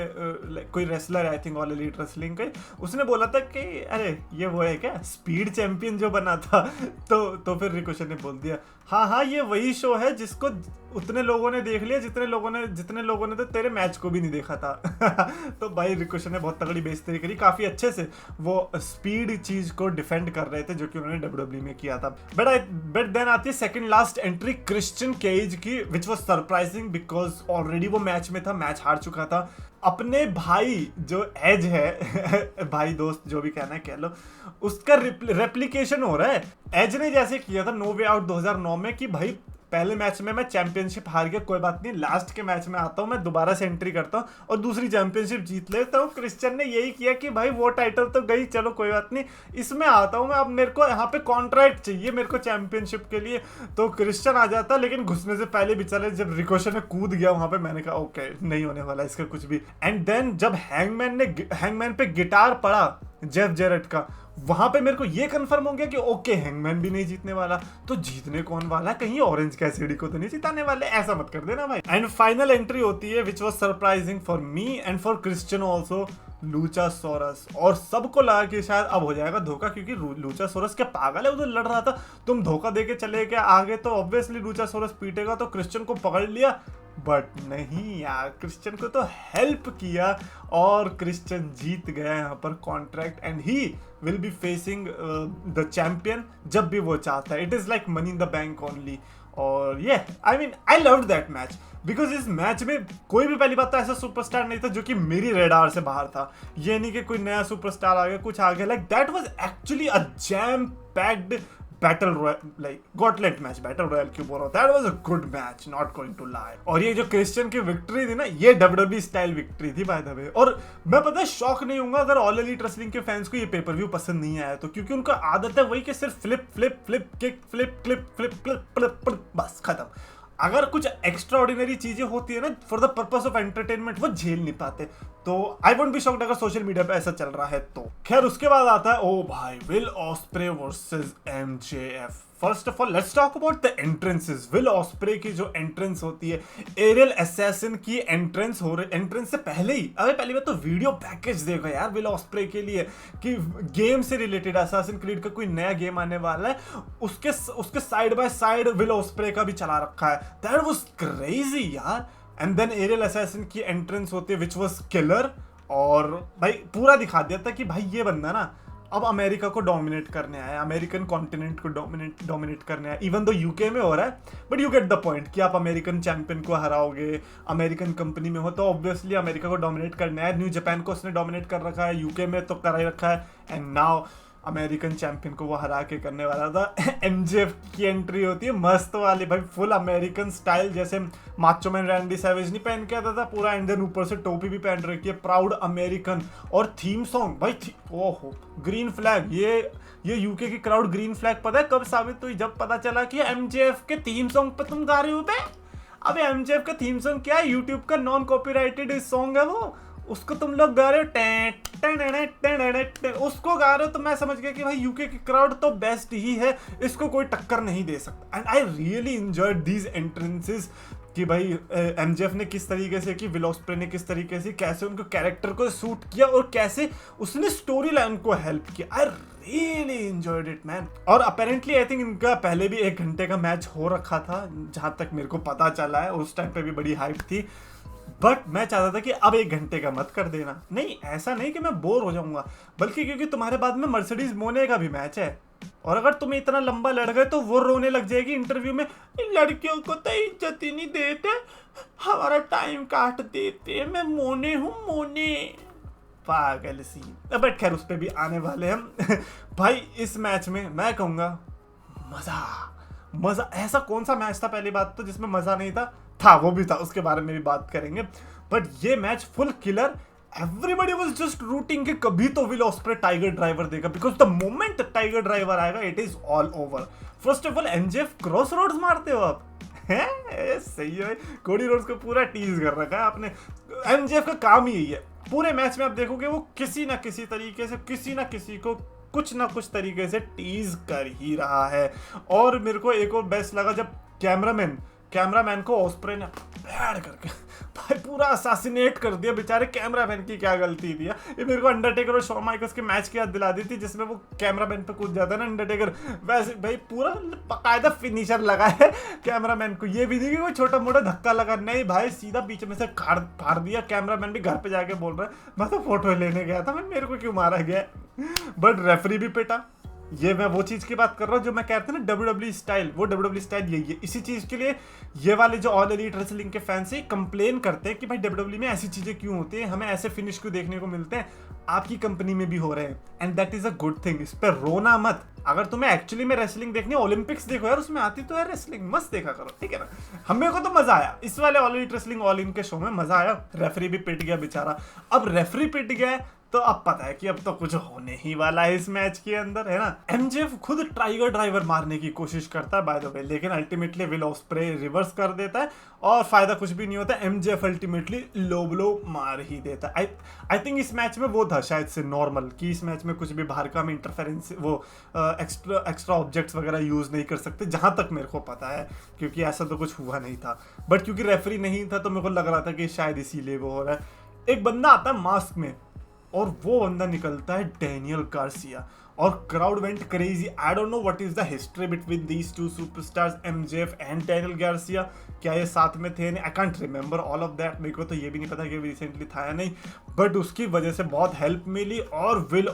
कोई wrestler I think all Elite Wrestling के, उसने बोला था कि अरे ये वो है क्या स्पीड चैंपियन जो बना था तो फिर रिकोशे ने बोल दिया हाँ ये वही शो है जिसको उतने लोगों ने देख लिया जितने लोगों ने तो तेरे मैच को भी नहीं देखा था तो भाई रिकोशे ने बहुत तगड़ी बेइज्जती करी, काफी अच्छे से वो स्पीड चीज को डिफेंड कर रहे थे जो कि उन्होंने डब्ल्यूडब्ल्यूई में किया था। बट देन आती है second last entry Christian Cage की, which was surprising because already वो मैच में था, मैच हार चुका था। अपने भाई जो एज है भाई दोस्त जो भी कहना है कह लो, उसका रेप्लिकेशन हो रहा है। एज ने जैसे किया था नो वे आउट 2009 में कि भाई पहले मैच में मैं चैंपियनशिप हार गया, कोई बात नहीं, लास्ट के मैच में आता हूं मैं दोबारा से एंट्री करता हूं और दूसरी चैंपियनशिप जीत लेता हूं। क्रिश्चियन ने यही किया कि भाई वो टाइटल तो गई, चलो कोई बात नहीं, इसमें आता हूं मैं, अब मेरे को यहाँ पे कॉन्ट्रैक्ट चाहिए मेरे को चैंपियनशिप के लिए। तो क्रिश्चियन आ जाता, लेकिन घुसने से पहले बेचारे जब रिकोशे ने कूद गया वहां पे, मैंने कहा ओके नहीं होने वाला इसका कुछ भी। एंड देन जब हैंगमैन पे गिटार पड़ा जेफ जेरेट का, वहां पे मेरे को ये कंफर्म हो गया कि ओके हैंगमैन भी नहीं जीतने वाला, तो जीतने कौन वाला, कहीं ऑरेंज कैसिडी को तो नहीं जिताने वाले, ऐसा मत कर देना भाई। एंड फाइनल एंट्री होती है which was surprising for me and for Christian also, Luchasaurus. और सबको लगा कि शायद अब हो जाएगा धोखा, क्योंकि लूचासोरस क्या पागल है, उधर लड़ रहा था, तुम धोखा देके चले गए आगे तो ऑब्वियसली लूचासोरस पीटेगा, तो क्रिश्चियन को पकड़ लिया। बट नहीं यार, क्रिश्चियन को तो हेल्प किया और क्रिश्चियन जीत गया यहाँ पर contract, and he will be facing the champion जब भी वो चाहता है। It is like money in the bank only. और ये I loved that match because इस मैच में कोई भी पहली बात तो ऐसा सुपरस्टार नहीं था जो कि मेरी रेडार से बाहर था। ये नहीं कि कोई नया सुपरस्टार आ गया, कुछ आ गया, like that was actually a jam packed battle royal, like gauntlet match, battle royal क्यों बोल रहा हूं, that was a good match, not going to lie. और ये जो क्रिश्चियन की विक्ट्री थी ना, ये डब्ल्यूडब्ल्यूई स्टाइल विक्ट्री थी बाय द वे। और मैं पता है शॉक नहीं होऊंगा अगर ऑल एलीट रेसलिंग के फैंस को ये पेपर व्यू पसंद नहीं आया तो, क्योंकि उनका आदत है वही कि सिर्फ flip flip flip kick flip clip flip flip बस खत्म। अगर कुछ एक्स्ट्रा ऑर्डिनरी चीजें होती है ना for the purpose of entertainment, वो झेल नहीं पाते। तो आई वोंट बी शॉक्ड अगर सोशल मीडिया पे ऐसा चल रहा है तो। खैर उसके बाद आता है ओ भाई will osprey versus MJF. First of all let's talk about the entrances. Will osprey की जो एंट्रेंस होती है, एरियल असैसिन की एंट्रेंस हो रही, एंट्रेंस से पहले ही अबे पहली बात तो वीडियो पैकेज देखो यार विल ऑस्प्रे के लिए कि गेम से रिलेटेड असैसिन क्रीड का कोई नया गेम आने वाला है, उसके side by side will osprey का भी चला रखा है। दैट वाज क्रेजी यार। एंड देन एरियल असैसिन की एंट्रेंस होती है विच वाज किलर, और भाई पूरा दिखा दिया था कि भाई ये बंदा ना अब अमेरिका को डोमिनेट करने आया, अमेरिकन कॉन्टिनेंट को डोमिनेट करने आया। इवन तो यूके में हो रहा है but you get the point कि आप अमेरिकन चैंपियन को हराओगे, अमेरिकन कंपनी में हो तो ऑब्वियसली अमेरिका को डोमिनेट करने आया। न्यू जापान को उसने डोमिनेट कर रखा है, यूके में तो कर ही रखा है, एंड नाउ अमेरिकन चैंपियन को वो हरा के करने वाला था। एमजेएफ की एंट्री होती है मस्त वाली भाई, फुल अमेरिकन स्टाइल, जैसे माचो मैन रैंडी सैवेज नहीं पहन के आता था पूरा, एंड देन ऊपर से टोपी भी पहन रखी है, प्राउड अमेरिकन। और थीम सॉन्ग भाई ओहो ग्रीन फ्लैग, ये यूके की क्राउड ग्रीन फ्लैग पता है कब साबित हुई? जब पता चला कि एमजेएफ के थीम सॉन्ग पे तुम गा रहे हो बे। अबे एमजेएफ का थीम सॉन्ग क्या है? यूट्यूब का नॉन कॉपीराइटेड सॉन्ग है वो, उसको तुम लोग गा रहे हो उसको गा रहे हो, तो मैं समझ गया कि भाई यूके की क्राउड तो बेस्ट ही है, इसको कोई टक्कर नहीं दे सकता। And I really enjoyed these entrances कि भाई एमजेएफ ने किस तरीके से, कि विल ऑस्प्रे ने किस तरीके से, कैसे उनको कैरेक्टर को सूट किया और कैसे उसने स्टोरी लाइन को हेल्प किया। आई रियली एंजॉयड इट मैन। और अपेरेंटली आई थिंक इनका पहले भी 1 घंटे का मैच हो रखा था, जहां तक मेरे को पता चला है, उस टाइम पे भी बड़ी हाइप थी। बट मैं चाहता था कि अब 1 घंटे का मत कर देना। नहीं, ऐसा नहीं कि मैं बोर हो जाऊंगा, बल्कि क्योंकि तुम्हारे बाद में मर्सिडीज मोने का भी मैच है, और अगर तुम इतना लंबा लड़ गए तो वो रोने लग जाएगी इंटरव्यू में, लड़कियों को तो इज्जत ही नहीं देते, हमारा टाइम काट देते, मैं मोने हूँ मोने, पागल सी। बट खैर उस पर भी आने वाले हम। भाई इस मैच में मैं कहूंगा मजा। ऐसा कौन सा मैच था पहली बात तो जिसमें मजा नहीं था वो भी था, उसके बारे में भी बात करेंगे। बट ये match full killer, everybody was just rooting कि कभी तो विल ऑस्प्रे टाइगर ड्राइवर देगा, because the moment Tiger Driver आएगा it is all over. First of all MJF Cross Rhodes मारते हो आप हैं? सही है, कोडी रोड्स को पूरा टीज कर रखा है आपने। एमजेएफ का काम ही यही है, पूरे मैच में आप देखोगे वो किसी ना किसी तरीके से किसी ना किसी को कुछ ना कुछ तरीके से टीज कर ही रहा है। और मेरे को एक और बेस्ट लगा जब कैमरामैन को ऑस्प्रे ने बैड करके भाई पूरा असैसिनेट कर दिया। बेचारे कैमरामैन की क्या गलती थी ये मेरे को अंडरटेकर और शॉन माइकल्स के मैच की याद दिला दी थी, जिसमें वो कैमरामैन पे कूद जाता है ना अंडरटेकर, वैसे भाई पूरा बाकायदा फिनिशर लगा है कैमरामैन को। ये भी नहीं कि कोई छोटा मोटा धक्का लगा, नहीं भाई सीधा बीच में से फाड़ दिया। कैमरामैन भी घर पे जाके बोल रहा है मैं तो फोटो लेने गया था, मेरे को क्यों मारा गया। बट रेफरी भी पिटा। ये मैं वो चीज की बात कर रहा हूँ जो मैं कहता हूँ ना WWE स्टाइल, वो WWE स्टाइल यही है। इसी चीज के लिए ये वाले जो ऑल एलीट रेसलिंग के फैंस हैं कंप्लेन करते हैं कि भाई WWE में ऐसी चीजें क्यों होती हैं, हमें ऐसे फिनिश क्यों देखने को मिलते हैं, आपकी कंपनी में भी हो रहे हैं। And that is a good thing, इस पर रोना मत। अगर तुम्हें एक्चुअली में रेसलिंग देखनी है, ओलंपिक्स देखो यार, उसमें आती तो है रेसलिंग, मस्त देखा करो, ठीक है ना। हमें को तो मजा आया इस वाले all Elite wrestling all in के शो में, मजा आया। रेफरी भी पिट गया बेचारा। अब रेफरी पिट गया तो अब पता है कि अब तो कुछ होने ही वाला है इस मैच के अंदर, है ना। एमजेएफ खुद टाइगर ड्राइवर मारने की कोशिश करता है बाय द वे, लेकिन अल्टीमेटली विल ऑस्प्रे रिवर्स कर देता है और फायदा कुछ भी नहीं होता। एमजेएफ अल्टीमेटली लो ब्लो मार ही देता है। आई थिंक इस मैच में वो था शायद से नॉर्मल कि इस मैच में कुछ भी बाहर का हम इंटरफेरेंस वो एक्स्ट्रा ऑब्जेक्ट्स वगैरह यूज नहीं कर सकते, जहां तक मेरे को पता है, क्योंकि ऐसा तो कुछ हुआ नहीं था। बट क्योंकि रेफरी नहीं था तो मेरे को लग रहा था कि शायद इसीलिए वो हो रहा है। एक बंदा आता है मास्क में और वो बंदा निकलता है डैनियल गार्सिया, और crowd went crazy. I don't know what is the history between these two superstars MJF and Daniel Garcia. क्या ये साथ में थे? I can't remember all of that, मेरे को तो ये भी नहीं पता कि रिसेंटली था या नहीं, बट उसकी वजह से बहुत हेल्प मिली और विल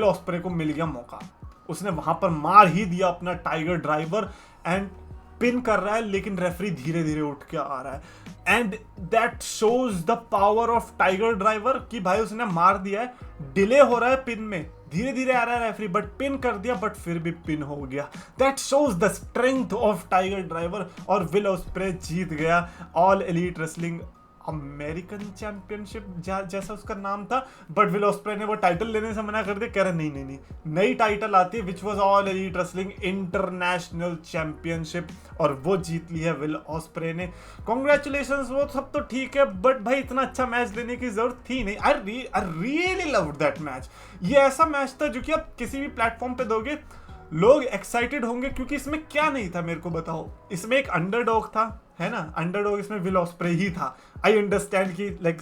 ऑस्प्रे को मिल गया मौका। उसने वहां पर मार ही दिया अपना टाइगर ड्राइवर एंड पिन कर रहा है, लेकिन रेफरी धीरे धीरे उठ के आ रहा है। And that shows the power of tiger driver कि भाई उसने मार दिया है, डिले हो रहा है पिन में, धीरे धीरे आ रहा है रेफरी, बट पिन कर दिया, बट फिर भी पिन हो गया। That shows the strength of tiger driver और विल ऑस्प्रे जीत गया all Elite wrestling American championship जैसा उसका नाम था। बट विल ऑस्प्रे ने वो टाइटल लेने से मना कर दिया, कह रहे नहीं नई टाइटल आती है which was all Elite wrestling international championship, और वो जीत ली है विल ऑस्प्रे ने। कॉन्ग्रेचुलेशंस, वो सब तो ठीक है, बट भाई इतना अच्छा मैच देने की जरूरत थी नहीं। I really loved that match. ये ऐसा मैच था जो कि आप किसी भी प्लेटफॉर्म पे दोगे लोग एक्साइटेड होंगे, क्योंकि इसमें क्या नहीं था मेरे को बताओ। इसमें एक अंडरडॉग था, है ना, अंडरडॉग इसमें विल ऑस्प्रे ही था। आई अंडरस्टैंड कि लाइक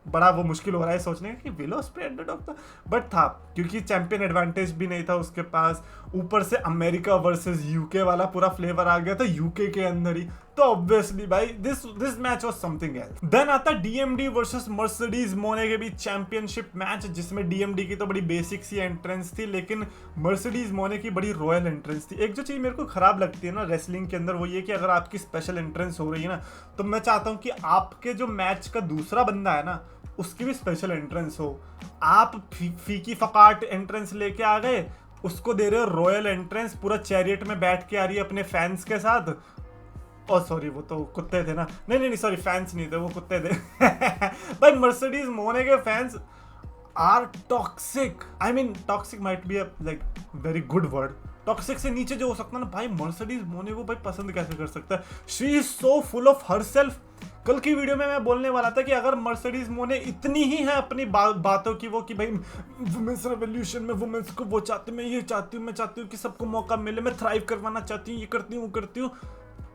बड़ा वो मुश्किल हो रहा है सोचने कि विल ऑस्प्रे अंडरडॉग था, बट था क्योंकि चैंपियन एडवांटेज भी नहीं था उसके पास। ऊपर से अमेरिका वर्सेस यूके वाला पूरा फ्लेवर आ गया था यूके के अंदर ही, तो ऑब्वियसली भाई this match was something else. Then आता डीएमडी वर्सेस मर्सिडीज मोने के बीच चैंपियनशिप मैच, जिसमें डीएमडी की तो बड़ी बेसिक सी एंट्रेंस थी, लेकिन मर्सिडीज मोने की बड़ी रॉयल एंट्रेंस थी। एक जो चीज मेरे को खराब लगती है ना रेसलिंग के अंदर, वो ये कि अगर आपकी स्पेशल एंट्रेंस हो रही है ना, तो मैं चाहता हूँ कि आपके जो मैच का दूसरा बंदा है ना, उसकी भी स्पेशल एंट्रेंस हो। आप फीकी फकाट एंट्रेंस लेके आ गए, उसको दे रहे हो रॉयल एंट्रेंस, पूरा चैरियट में बैठ के आ रही है अपने फैंस के साथ। ओ सॉरी, वो तो कुत्ते थे ना, नहीं नहीं सॉरी, फैंस नहीं थे, वो कुत्ते थे। भाई मर्सिडीज मोने के fans are toxic. I mean toxic might be like very good word. Toxic से नीचे जो हो सकता है ना भाई, मर्सिडीज मोने को भाई पसंद कैसे कर सकता है? She is so full of herself. कल की वीडियो में मैं बोलने वाला था कि अगर मर्सिडीज मोने इतनी ही है अपनी बातों की वो कि भाई वुमेन्स रेवोल्यूशन में वुमेन्स को वो चाहती हूँ, मैं ये चाहती हूँ, मैं चाहती हूँ कि सबको मौका मिले, मैं थ्राइव करवाना चाहती हूँ, ये करती हूँ वो करती हूँ,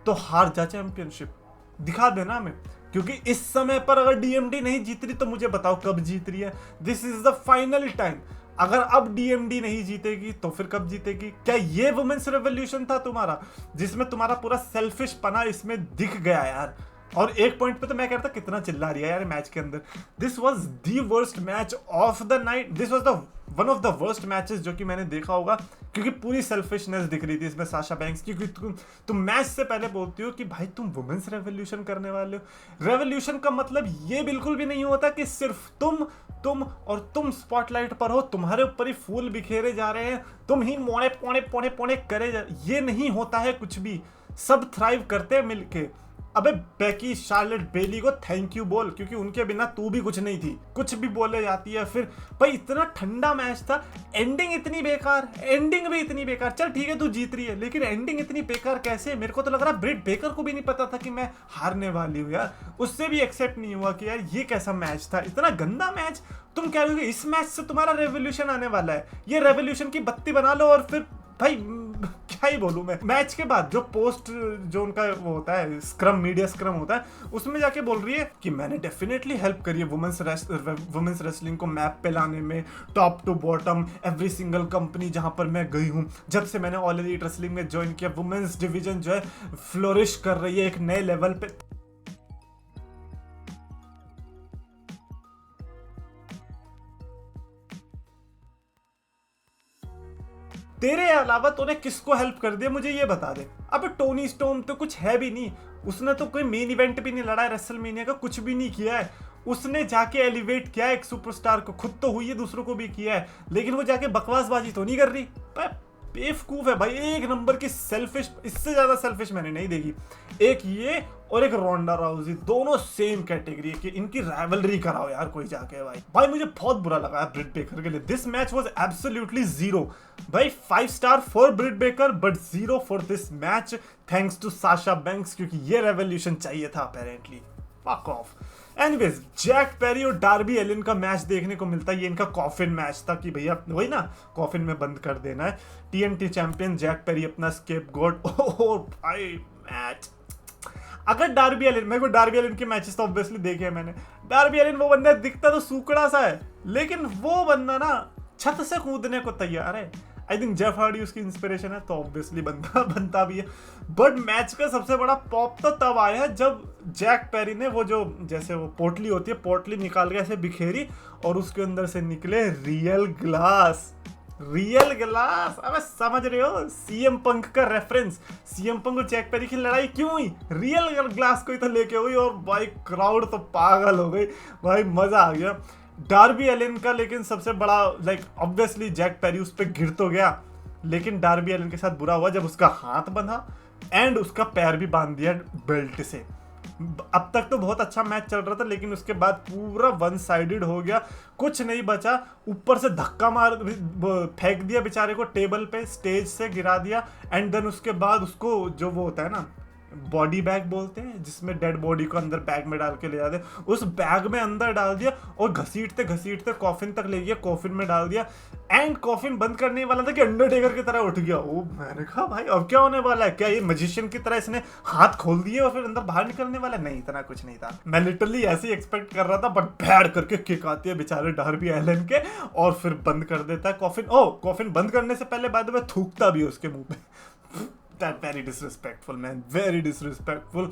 तो हार जा चैंपियनशिप, दिखा देना हमें। क्योंकि इस समय पर अगर डीएमडी नहीं जीत रही तो मुझे बताओ कब जीत रही है? This is the final time. अगर अब डीएमडी नहीं जीतेगी तो फिर कब जीतेगी? क्या ये वुमेन्स रेवोल्यूशन था तुम्हारा, जिसमें तुम्हारा पूरा सेल्फिश पना इसमें दिख गया यार? और एक पॉइंट पे तो मैं कहता कितना चिल्ला रही है यार मैच के अंदर। This was the worst match of the night, this was the one of the worst matches जो कि मैंने देखा होगा, क्योंकि पूरी सेल्फिशनेस दिख रही थी इसमें साशा बैंक्स की। क्योंकि तुम मैच से पहले बोलती हो कि भाई तुम वुमेन्स रेवोल्यूशन करने वाले हो। रेवोल्यूशन का मतलब ये बिल्कुल भी नहीं होता कि सिर्फ तुम स्पॉटलाइट पर हो, तुम्हारे ऊपर ही फूल बिखेरे जा रहे हैं, तुम ही मोड़े पोने पोने पोने करे जा, ये नहीं होता है कुछ भी। सब थ्राइव करते हैं मिलके। अबे बेकी शार्लेट बेली को थैंक यू बोल, क्योंकि उनके बिना तू भी कुछ नहीं थी, कुछ भी बोले जाती है। फिर भाई इतना ठंडा मैच था, एंडिंग इतनी बेकार, एंडिंग भी इतनी बेकार। चल ठीक है तू जीत रही है, लेकिन एंडिंग इतनी बेकार कैसे? मेरे को तो लग रहा ब्रिट बेकर को भी नहीं पता था कि मैं हारने वाली हूँ यार, उससे भी एक्सेप्ट नहीं हुआ कि यार ये कैसा मैच था, इतना गंदा मैच। तुम कह रहे हो कि इस मैच से तुम्हारा रेवोल्यूशन आने वाला है, ये रेवोल्यूशन की बत्ती बना लो। और फिर भाई क्या ही बोलूं मैं, मैच के बाद जो पोस्ट जो उनका वो होता है स्क्रम, मीडिया स्क्रम होता है, उसमें जाके बोल रही है कि मैंने डेफिनेटली हेल्प करी है वुमेन्स रेसलिंग को मैप पे लाने में, top to bottom every single company जहां पर मैं गई हूं, जब से मैंने ऑल एलीट रेसलिंग में ज्वाइन किया, वुमेन्स डिवीजन जो है फ्लोरिश कर रही है एक नए लेवल पे। तेरे अलावा तूने किसको हेल्प कर दिया मुझे ये बता दे। अब टोनी स्टोम तो कुछ है भी नहीं, उसने तो कोई मेन इवेंट भी नहीं लड़ा है, रेसलमेनिया का कुछ भी नहीं किया है। उसने जाके एलिवेट किया है एक सुपरस्टार को, खुद तो हुई है, दूसरों को भी किया है, लेकिन वो जाके बकवासबाजी तो नहीं कर रही। बेवकूफ है भाई, एक नंबर की सेल्फिश, इससे ज्यादा सेल्फिश मैंने नहीं देखी। एक ये और एक रोंडा राउजी, दोनों सेम कैटेगरी की, इनकी राइवलरी कराओ यार कोई जाके। भाई मुझे बहुत बुरा लगा ब्रिट बेकर के लिए। This match was absolutely zero भाई, 5 star for Britt Baker but 0 for this match, thanks to Sasha Banks, क्योंकि ये रेवोल्यूशन चाहिए था apparently. Fuck off. Anyways, Jack Perry और डार्बी एलिन का मैच देखने को मिलता है। ये इनका कॉफिन मैच था कि भैया वही ना, कॉफिन में बंद कर देना है। टीएनटी चैंपियन जैक पेरी अपना स्केपगोट। ओह भाई मैच, अगर डार्बी एलिन, मेरे को डार्बी एलिन के मैचेस तो ऑब्वियसली देखे हैं मैंने। डार्बी एलिन वो बंदा दिखता तो सूकड़ा सा है, लेकिन वो बंदा ना छत से कूदने को तैयार है। आई थिंक जेफ हार्डी उसकी इंस्पिरेशन है, तो ऑब्वियसली बनता भी है। बट मैच का सबसे बड़ा पॉप तो तब आया जब जैक पेरी ने वो जो जैसे वो पोटली होती है, पोटली निकाल के ऐसे बिखेरी और उसके अंदर से निकले रियल ग्लास। रियल ग्लास, अबे समझ रहे हो सीएम पंक का रेफरेंस। सीएम पंक और जैक पेरी की लड़ाई क्यों हुई? रियल ग्लास को ही तो लेके हुई, और भाई क्राउड तो पागल हो गई भाई, मजा आ गया। डार्बी एलिन का लेकिन सबसे बड़ा लाइक ऑब्वियसली जैक पेरी उस पर गिर तो गया, लेकिन डार्बी एलिन के साथ बुरा हुआ जब उसका हाथ बंधा एंड उसका पैर भी बांध दिया बेल्ट से। अब तक तो बहुत अच्छा मैच चल रहा था, लेकिन उसके बाद पूरा वन साइडेड हो गया, कुछ नहीं बचा। ऊपर से धक्का मार फेंक दिया बेचारे को टेबल पे, स्टेज से गिरा दिया। एंड देन उसके बाद उसको जो वो होता है ना बॉडी बैग बोलते हैं, जिसमें डेड बॉडी को अंदर बैग में डाल के ले जाते, उस बैग में अंदर डाल दिया और घसीटते घसीटते कॉफिन तक ले गया, कॉफिन में डाल दिया। एंड कॉफिन बंद करने वाला था कि अंडरटेकर की तरह उठ गया। ओ मैंने कहा भाई अब क्या होने वाला है, क्या ये मैजिशियन की तरह इसने हाथ खोल दिए और फिर अंदर बाहर निकलने वाला? नहीं, इतना कुछ नहीं था। मैं लिटरली ऐसे ही एक्सपेक्ट कर रहा था, बट भैड़ करके किक आती है बेचारे डार्बी एलिन के और फिर बंद कर देता है कॉफिन। ओ कॉफिन बंद करने से पहले बाद में थूकता भी उसके मुंह पे। that very disrespectful man, very disrespectful.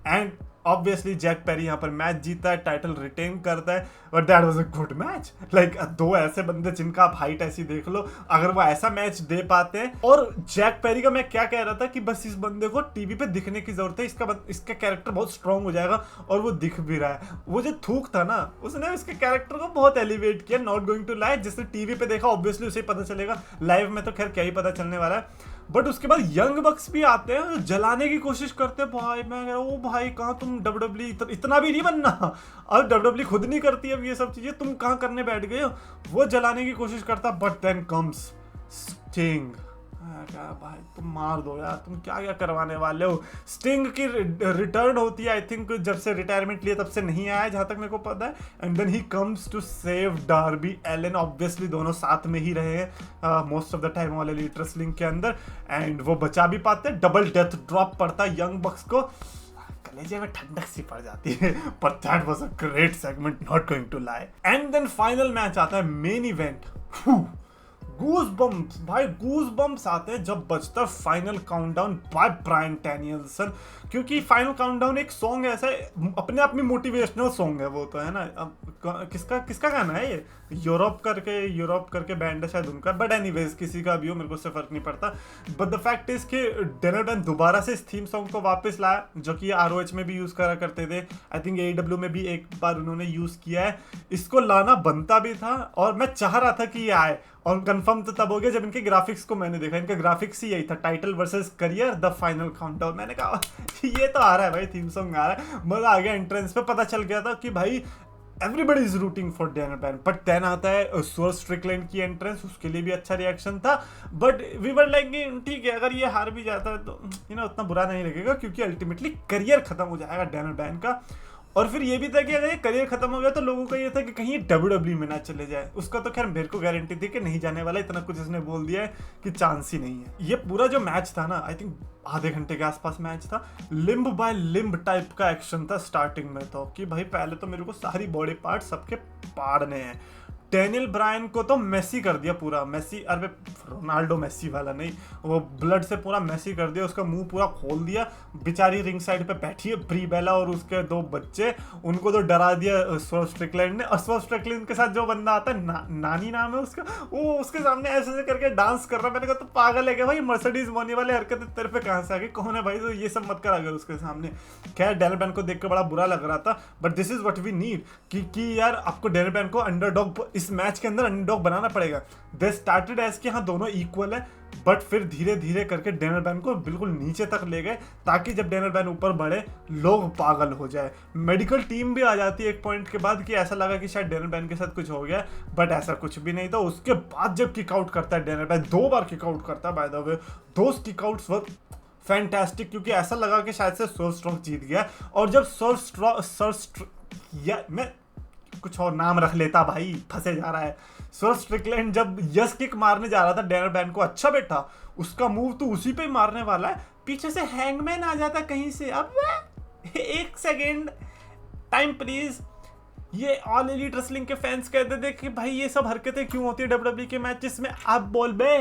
And obviously Jack Perry यहाँ पर मैच जीता है, टाइटल रिटेन करता है, but that was a good match. Like दो ऐसे बंदे जिनका आप हाइट ऐसी देख लो, अगर वो ऐसा मैच दे पाते हैं. और जैक पेरी का मैं क्या कह रहा था कि बस इस बंदे को टीवी पे दिखने की जरूरत है, इसका कैरेक्टर बहुत स्ट्रांग हो जाएगा, और वो दिख भी रहा है. वो जो थूक था ना, उसने उसके कैरेक्टर को बहुत एलिवेट किया, नॉट गोइंग टू लाई. जिसने टीवी पे देखा ऑब्वियसली उसे पता चलेगा, लाइव में तो खैर क्या ही पता चलने वाला है. बट उसके बाद यंग बक्स भी आते हैं, जलाने की कोशिश करते हैं. भाई मैं कह रहा हूँ, भाई कहाँ तुम डब्ल्यूडब्ल्यू इतना भी नहीं बनना. अब डब्ल्यूडब्ल्यू खुद नहीं करती अब ये सब चीजें, तुम कहाँ करने बैठ गए हो. वो जलाने की कोशिश करता, बट देन कम्स स्टिंग. क्या भाई तुम मार दो यार, तुम क्या क्या करवाने वाले हो. स्टिंग की रिटर्न होती है, आई थिंक जब से रिटायरमेंट लिया तब से नहीं आया जहां तक मेरे को पता है. And then he comes to save Darby Allin. Obviously दोनों साथ में ही रहे हैं most of the time All Elite Wrestling के अंदर, एंड वो बचा भी पाते हैं. डबल डेथ ड्रॉप पड़ता है यंग बक्स को, कलेजे में ठंडक सी पड़ जाती है. But that was a great segment, not going to lie. And then final match आता है, मेन इवेंट. गूज बम्प्स भाई, गूज बम्प्स आते हैं जब बजता फाइनल काउंटडाउन बाय ब्रायन डैनियल्सन. क्योंकि फाइनल काउंटडाउन एक सॉन्ग ऐसा है, अपने आप में मोटिवेशनल सॉन्ग है वो तो, है ना. अब किसका गाना है ये, यूरोप करके बैंड है शायद उनका. बट एनीवेज किसी का भी हो, मेरे को उससे फर्क नहीं पड़ता. बट द फैक्ट इज कि डैनियल ब्रायन दोबारा से इस थीम सॉन्ग को वापस लाया, जो कि ROH में भी यूज करा करते थे. आई थिंक AEW में भी एक बार उन्होंने यूज किया है. इसको लाना बनता भी था, और मैं चाह रहा था कि ये आए. और कंफर्म तो तब हो गया जब इनके ग्राफिक्स को मैंने देखा. इनका ग्राफिक्स ही यही था, title versus career the final countdown. मैंने कहा ये तो आ रहा है भाई, थीम सॉन्ग आ रहा है. मजा आ गया. एंट्रेंस पे पता चल गया था कि भाई everybody is rooting for Daniel Bryan. But then आता है स्वर्ड स्ट्रिकलैंड की एंट्रेंस, उसके लिए भी अच्छा रिएक्शन था. बट वी वर लाइक ठीक है, अगर ये हार भी जाता है तो उतना बुरा नहीं लगेगा, क्योंकि अल्टीमेटली करियर खत्म हो जाएगा डैनियल ब्रायन का. और फिर ये भी था कि अगर ये करियर खत्म हो गया तो लोगों का ये था कि कहीं WWE में ना चले जाए. उसका तो खैर मेरे को गारंटी थी कि नहीं जाने वाला, इतना कुछ इसने बोल दिया है कि चांस ही नहीं है. ये पूरा जो मैच था ना, आई थिंक आधे घंटे के आसपास मैच था. लिम्ब बाय लिम्ब टाइप का एक्शन था स्टार्टिंग में तो, कि भाई पहले तो मेरे को सारी बॉडी पार्ट सबके पाड़ने हैं. डैनियल ब्रायन को तो मेसी कर दिया पूरा. मेसी, अरे रोनाल्डो मेसी वाला नहीं, वो ब्लड से पूरा मेसी कर दिया. उसका मुंह पूरा खोल दिया. बेचारी रिंग साइड पे बैठी है ब्री बेला और उसके दो बच्चे, उनको तो डरा दिया स्वर्ड स्ट्रिकलैंड ने. और स्वर्ड स्ट्रिकलैंड के साथ जो बंदा आता है, नानी नाम है उसका, वो उसके सामने ऐसे ऐसे करके डांस कर रहा. मैंने कहा तो पागल है क्या भाई, मर्सिडीज मोनी वाले हरकतें तेरे पे कहाँ से आ गई, कौन है भाई तो ये सब मत कर अगर उसके सामने. खैर डैनियल ब्रायन को देख के बड़ा बुरा लग रहा था. But this is what we need, कि यार आपको डैनियल ब्रायन को अंडरडॉग इस मैच के अंदर अंडरडॉग बनाना पड़ेगा. दे स्टार्टेड एज कि हाँ दोनों इक्वल है, बट फिर धीरे धीरे करके डैनियल ब्रायन को बिल्कुल नीचे तक ले गए, ताकि जब डैनियल ब्रायन ऊपर बढ़े लोग पागल हो जाए. मेडिकल टीम भी आ जाती है एक पॉइंट के बाद, कि ऐसा लगा कि शायद डैनियल ब्रायन के साथ कुछ हो गया, बट ऐसा कुछ भी नहीं था. उसके बाद जब किक आउट करता है डैनियल ब्रायन, 2 बार किक आउट करता है bye the way, those kick outs were fantastic, क्योंकि ऐसा लगा कि शायद से स्वर्ड स्ट्रोक जीत गया. और जब मैं कुछ और नाम रख लेता भाई, फंसे जा रहा है. स्वर्ड स्ट्रिकलैंड जब यस किक मारने जा रहा था डैनियल ब्रायन को, अच्छा बेटा उसका मूव तो उसी पे ही मारने वाला है, पीछे से हैंगमैन आ जाता कहीं से. अब 1 सेकेंड टाइम प्लीज. ये ऑल एलीट रेसलिंग के फैंस कहते थे कि भाई ये सब हरकतें क्यों होती है WWE के मैचेस में. अब बोल बे,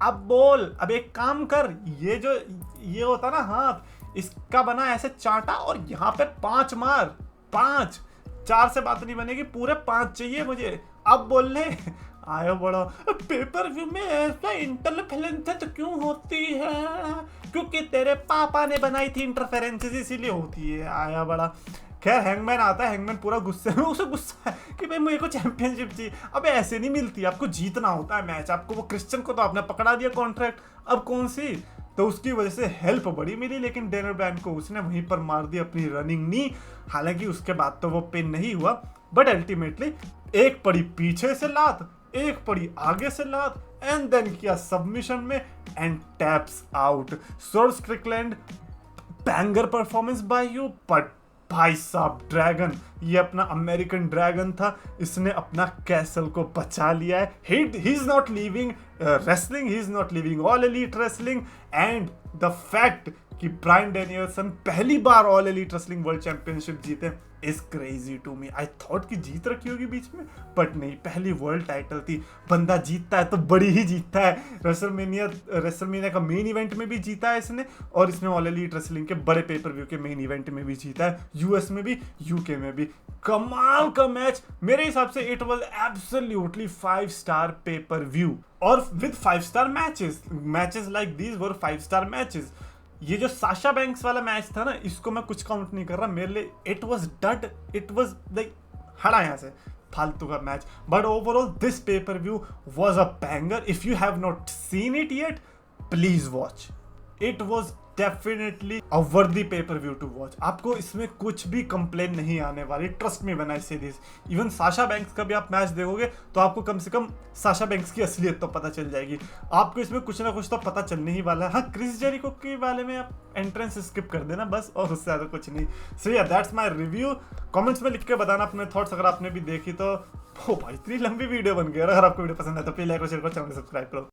अब बोल, अब एक काम कर, ये होता ना हाथ, इसका बना ऐसे चांटा और यहाँ पे 5 मार. 5, 4 से बात नहीं बनेगी, पूरे 5 चाहिए मुझे. अब बोल ले. आयो बड़ा, पेपर व्यू में ऐसा इंटरफेरेंस तो क्यों होती है, क्योंकि तेरे पापा ने बनाई थी इंटरफेरेंसेस इसीलिए होती है. आया बड़ा. खैर हैंगमैन आता है, हैंगमैन पूरा गुस्से में, उसे गुस्सा है कि भाई मेरे को चैंपियनशिप चाहिए. अब ऐसे नहीं मिलती, आपको जीतना होता है मैच. आपको वो क्रिश्चियन को तो आपने पकड़ा दिया कॉन्ट्रैक्ट, अब कौन सी. तो उसकी वजह से हेल्प बड़ी मिली, लेकिन डैनियल ब्रायन को उसने वहीं पर मार दी अपनी रनिंग नी. हालांकि उसके बाद तो वो पिन नहीं हुआ, बट अल्टीमेटली एक पड़ी पीछे से लात, एक पड़ी आगे से लात, एंड देन किया सबमिशन में and taps out. Sword Strickland banger performance by you, but भाई साहब ड्रैगन, ये अपना अमेरिकन ड्रैगन था, इसने अपना कैसल को बचा लिया है. He is not leaving wrestling, he is not leaving All Elite Wrestling. And the fact कि ब्रायन डैनियल्सन पहली बार All Elite Wrestling world championship जीते, is crazy to me. I thought कि जीत रखी होगी बीच में, बट नहीं, पहली वर्ल्ड टाइटल थी। बंदा जीतता है तो बड़ी ही जीतता है। रेसलमेनिया का मेन इवेंट में भी जीता है इसने, और इसने ऑल एलीट रेसलिंग के बड़े पेपर व्यू के मेन इवेंट में भी जीता है, यूएस में भी, यूके में भी। कमाल का मैच मेरे हिसाब से। It was absolutely 5 star pay per view, और with 5 star matches like these were 5 star matches. ये जो साशा बैंक्स वाला मैच था ना, इसको मैं कुछ काउंट नहीं कर रहा, मेरे लिए it was dud, it was like हटा यहाँ से, फालतू का match. But overall this pay per view was a banger. If you have not seen it yet, please watch. It was definitely a worthy pay per view to watch. आपको इसमें कुछ भी complain नहीं आने वाली, ट्रस्ट मी व्हेन आई से this. Even Sasha banks का भी आप मैच देखोगे तो आपको कम से कम साशा बैंक्स की असलियत तो पता चल जाएगी। आपको इसमें कुछ ना कुछ तो पता चलने ही वाला है। हाँ, क्रिस जेरिको के बारे में आप एंट्रेंस स्किप कर देना बस, और उससे ज़्यादा कुछ नहीं। सो या दैट्स माई रिव्यू। कमेंट्स में लिख के बताना अपने थॉट्स, अगर आपने भी देखी तो। ओ भाई, इतनी लंबी वीडियो बन गई। अगर आपको वीडियो पसंद है तो प्लीज लाइक और शेयर करो, चैनल सब्सक्राइब करो।